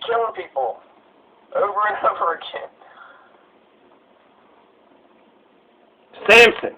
killing people over and over again. Samson.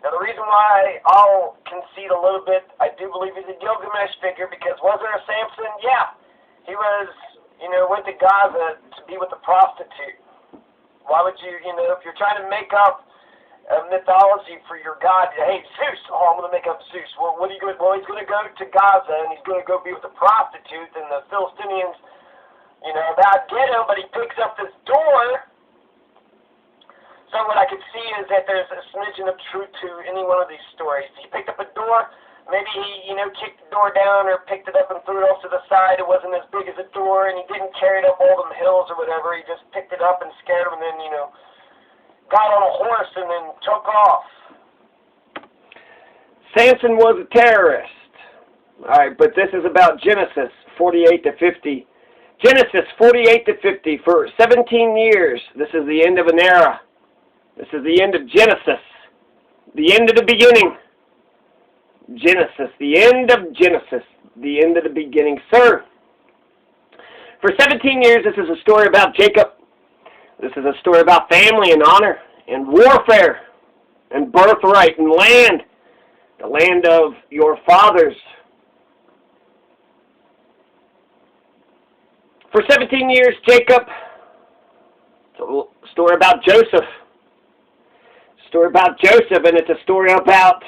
Now, the reason why I'll concede a little bit, I do believe he's a Gilgamesh figure, because was there a Samson? Yeah. He was, went to Gaza to be with a prostitute. Why would you, if you're trying to make up a mythology for your god, hey, Zeus, I'm going to make up Zeus. Well, what are you going to, well, he's going to go to Gaza, and he's going to go be with a prostitute, and the Philistinians, about get him, but he picks up this door. So what I could see is that there's a smidgen of truth to any one of these stories. He picked up a door, maybe he, kicked the door down or picked it up and threw it off to the side. It wasn't as big as a door, and he didn't carry it up all them hills or whatever. He just picked it up and scared him and then, got on a horse and then took off. Samson was a terrorist. All right, but this is about Genesis 48 to 50. Genesis 48 to 50. For 17 years, this is the end of an era. This is the end of Genesis, the end of the beginning. Genesis, the end of Genesis, the end of the beginning. Sir, for 17 years, this is a story about Jacob. This is a story about family and honor and warfare and birthright and land, the land of your fathers. For 17 years, Jacob, it's a story about Joseph. Story about Joseph, and it's a story about,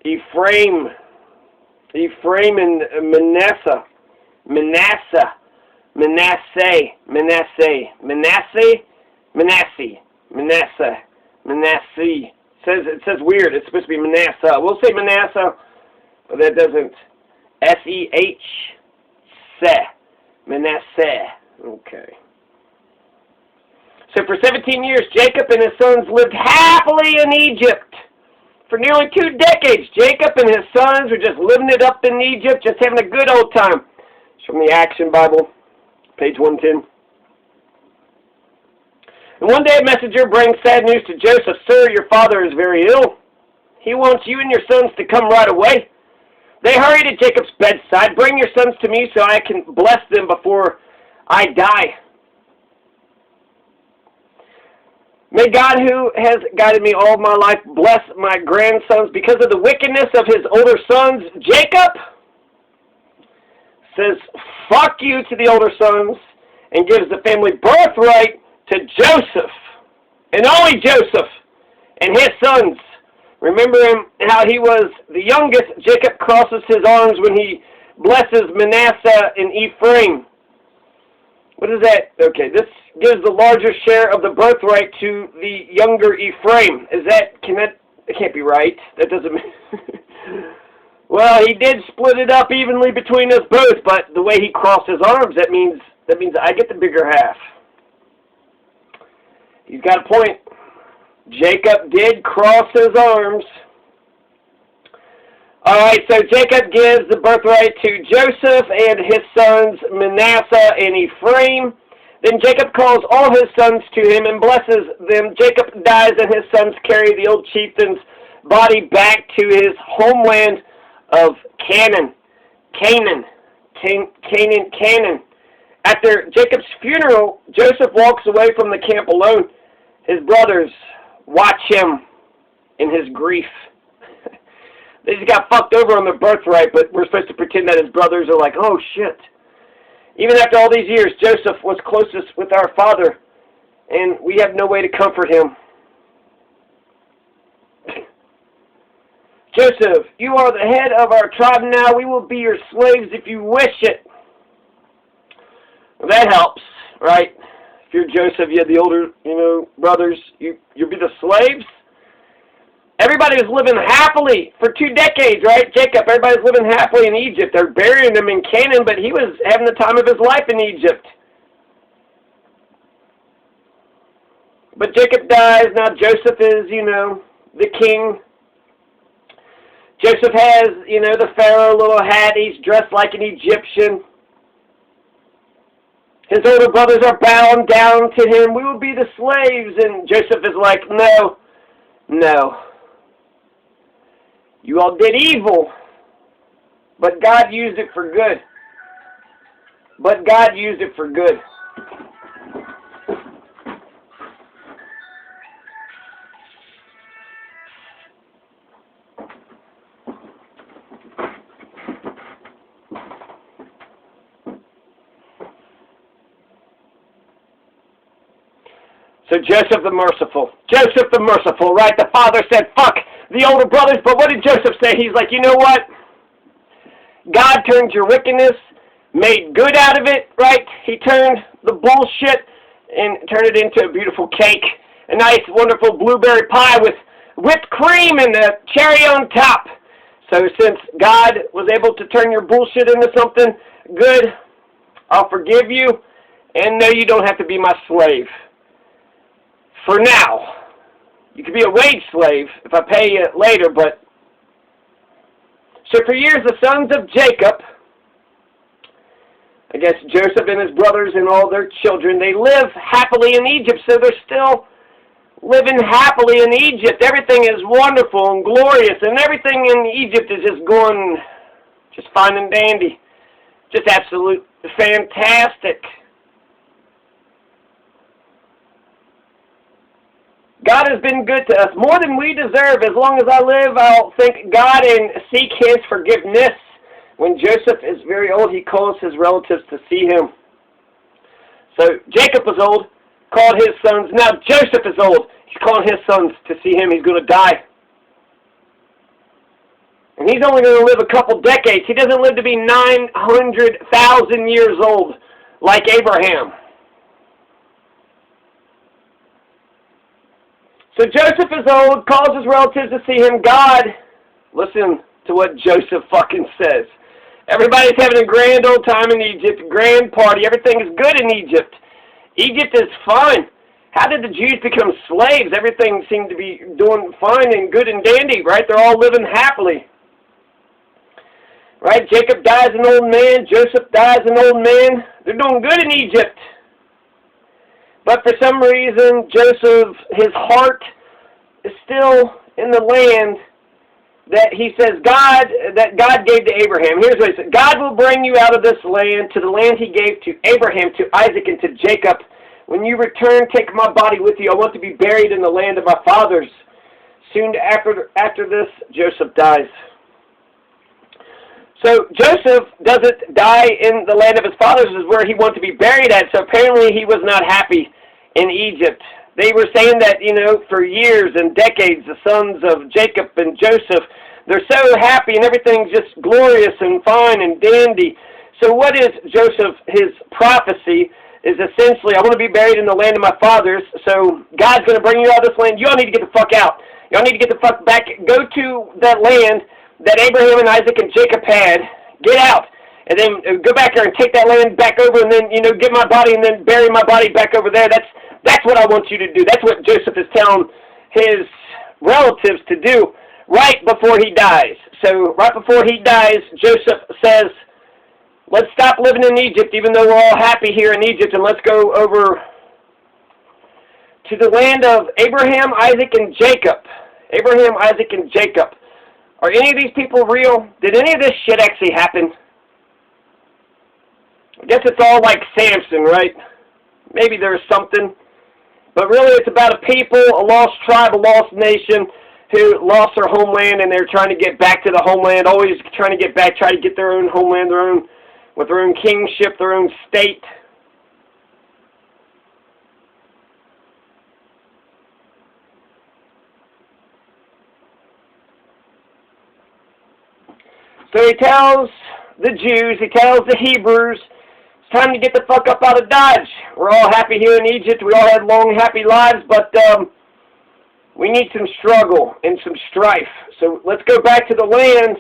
Ephraim and Manasseh, It says weird. It's supposed to be Manasseh. We'll say Manasseh, but that doesn't. S-E-H, Manasseh. Okay. So for 17 years, Jacob and his sons lived happily in Egypt. For nearly 2 decades, Jacob and his sons were just living it up in Egypt, just having a good old time. It's from the Action Bible, page 110. And one day a messenger brings sad news to Joseph. Sir, your father is very ill. He wants you and your sons to come right away. They hurried to Jacob's bedside. Bring your sons to me so I can bless them before I die. May God, who has guided me all my life, bless my grandsons because of the wickedness of his older sons. Jacob says, fuck you to the older sons and gives the family birthright to Joseph, and only Joseph and his sons. Remember him, how he was the youngest. Jacob crosses his arms when he blesses Manasseh and Ephraim. What is that? Okay, this gives the larger share of the birthright to the younger Ephraim. It can't be right. That doesn't mean... Well, he did split it up evenly between us both, but the way he crossed his arms, that means I get the bigger half. He's got a point. Jacob did cross his arms. Alright, so Jacob gives the birthright to Joseph and his sons Manasseh and Ephraim. Then Jacob calls all his sons to him and blesses them. Jacob dies and his sons carry the old chieftain's body back to his homeland of Canaan. After Jacob's funeral, Joseph walks away from the camp alone. His brothers watch him in his grief. They just got fucked over on their birthright, but we're supposed to pretend that his brothers are like, oh shit. Even after all these years, Joseph was closest with our father, and we have no way to comfort him. Joseph, you are the head of our tribe now. We will be your slaves if you wish it. Well, that helps, right? If you're Joseph, you had the older, brothers, you'll be the slaves. Everybody was living happily for 2 decades, right? Jacob, everybody's living happily in Egypt. They're burying him in Canaan, but he was having the time of his life in Egypt. But Jacob dies. Now Joseph is, the king. Joseph has, the Pharaoh little hat. He's dressed like an Egyptian. His older brothers are bowing down to him. We will be the slaves. And Joseph is like, no. You all did evil, but God used it for good. But God used it for good. So Joseph the merciful, right? The father said, fuck the older brothers, but what did Joseph say? He's like, you know what? God turned your wickedness, made good out of it, right? He turned the bullshit and turned it into a beautiful cake. A nice, wonderful blueberry pie with whipped cream and a cherry on top. So since God was able to turn your bullshit into something good, I'll forgive you, and no, you don't have to be my slave. For now. You could be a wage slave if I pay you later, but... So for years, the sons of Jacob, I guess Joseph and his brothers and all their children, they live happily in Egypt, so they're still living happily in Egypt. Everything is wonderful and glorious, and everything in Egypt is just going just fine and dandy. Just absolute fantastic. God has been good to us, more than we deserve. As long as I live, I'll thank God and seek His forgiveness. When Joseph is very old, he calls his relatives to see him. So Jacob was old, called his sons. Now Joseph is old. He's calling his sons to see him. He's going to die. And he's only going to live a couple decades. He doesn't live to be 900,000 years old like Abraham. So Joseph is old, calls his relatives to see him. God, listen to what Joseph fucking says. Everybody's having a grand old time in Egypt, grand party. Everything is good in Egypt. Egypt is fine. How did the Jews become slaves? Everything seemed to be doing fine and good and dandy, right? They're all living happily. Right? Jacob dies an old man. Joseph dies an old man. They're doing good in Egypt. But for some reason, Joseph, his heart is still in the land that he says God gave to Abraham. Here's what he said. God will bring you out of this land to the land he gave to Abraham, to Isaac, and to Jacob. When you return, take my body with you. I want to be buried in the land of my fathers. Soon after this, Joseph dies. So Joseph doesn't die in the land of his fathers, is where he wanted to be buried at. So apparently he was not happy in Egypt. They were saying that, for years and decades, the sons of Jacob and Joseph, they're so happy and everything's just glorious and fine and dandy. So what is Joseph? His prophecy is essentially, I want to be buried in the land of my fathers, so God's going to bring you out of this land. You all need to get the fuck out. You all need to get the fuck back. Go to that land that Abraham and Isaac and Jacob had. Get out. And then go back there and take that land back over and then, get my body and then bury my body back over there. That's what I want you to do. That's what Joseph is telling his relatives to do right before he dies. So right before he dies, Joseph says, let's stop living in Egypt, even though we're all happy here in Egypt, and let's go over to the land of Abraham, Isaac, and Jacob. Abraham, Isaac, and Jacob. Are any of these people real? Did any of this shit actually happen? I guess it's all like Samson, right? Maybe there's something. But really it's about a people, a lost tribe, a lost nation who lost their homeland and they're trying to get back to the homeland, always trying to get back, try to get their own homeland, with their own kingship, their own state. So he tells the Jews, he tells the Hebrews, it's time to get the fuck up out of Dodge. We're all happy here in Egypt. We all had long, happy lives, but we need some struggle and some strife. So let's go back to the land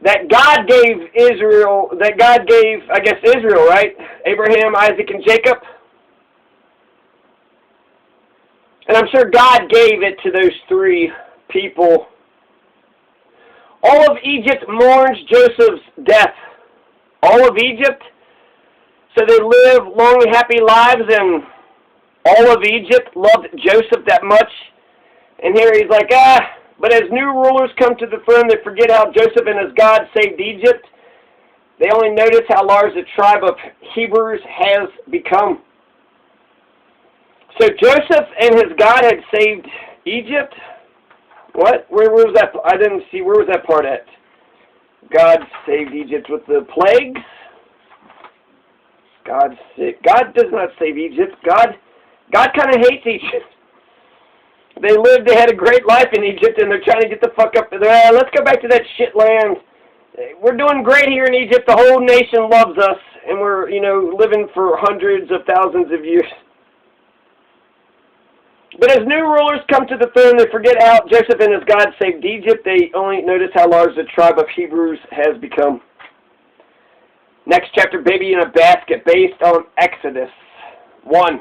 that God gave Israel, Israel, right? Abraham, Isaac, and Jacob. And I'm sure God gave it to those three people. All of Egypt mourns Joseph's death. All of Egypt. So they live long, happy lives, and all of Egypt loved Joseph that much. And here he's like, But as new rulers come to the throne, they forget how Joseph and his God saved Egypt. They only notice how large the tribe of Hebrews has become. So Joseph and his God had saved Egypt? What? Where was that? I didn't see. Where was that part at? God saved Egypt with the plagues? God does not save Egypt. God kind of hates Egypt. They had a great life in Egypt, and they're trying to get the fuck up. Let's go back to that shit land. We're doing great here in Egypt. The whole nation loves us, and we're, living for hundreds of thousands of years. But as new rulers come to the throne, they forget how Joseph and his God saved Egypt. They only notice how large the tribe of Hebrews has become. Next chapter, Baby in a Basket, based on Exodus 1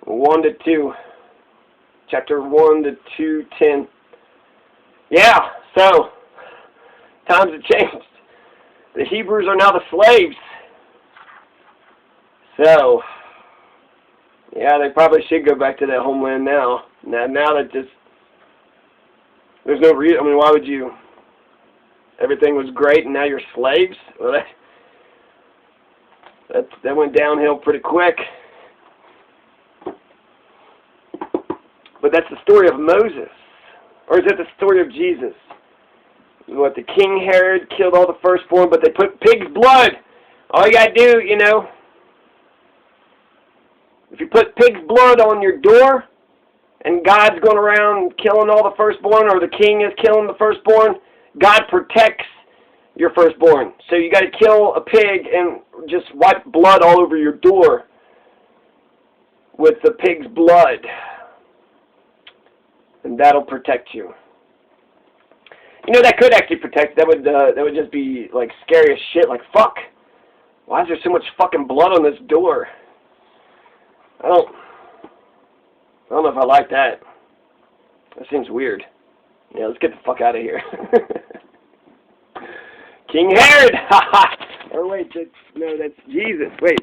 to 2. Chapter 1 to 2:10. Yeah, so, times have changed. The Hebrews are now the slaves. So, yeah, they probably should go back to that homeland now. Now that there's no reason. I mean, why would you? Everything was great, and now you're slaves. Well, that went downhill pretty quick. But that's the story of Moses, or is it the story of Jesus? What, the King Herod killed all the firstborn, but they put pig's blood. All you gotta do, if you put pig's blood on your door, and God's going around killing all the firstborn, or the king is killing the firstborn, God protects your firstborn. So you got to kill a pig and just wipe blood all over your door with the pig's blood, and that'll protect you. That could actually protect. That would just be like scary as shit. Like, fuck, why is there so much fucking blood on this door? I don't know if I like that. That seems weird. Yeah, let's get the fuck out of here. King Herod! Oh wait, that's Jesus. Wait.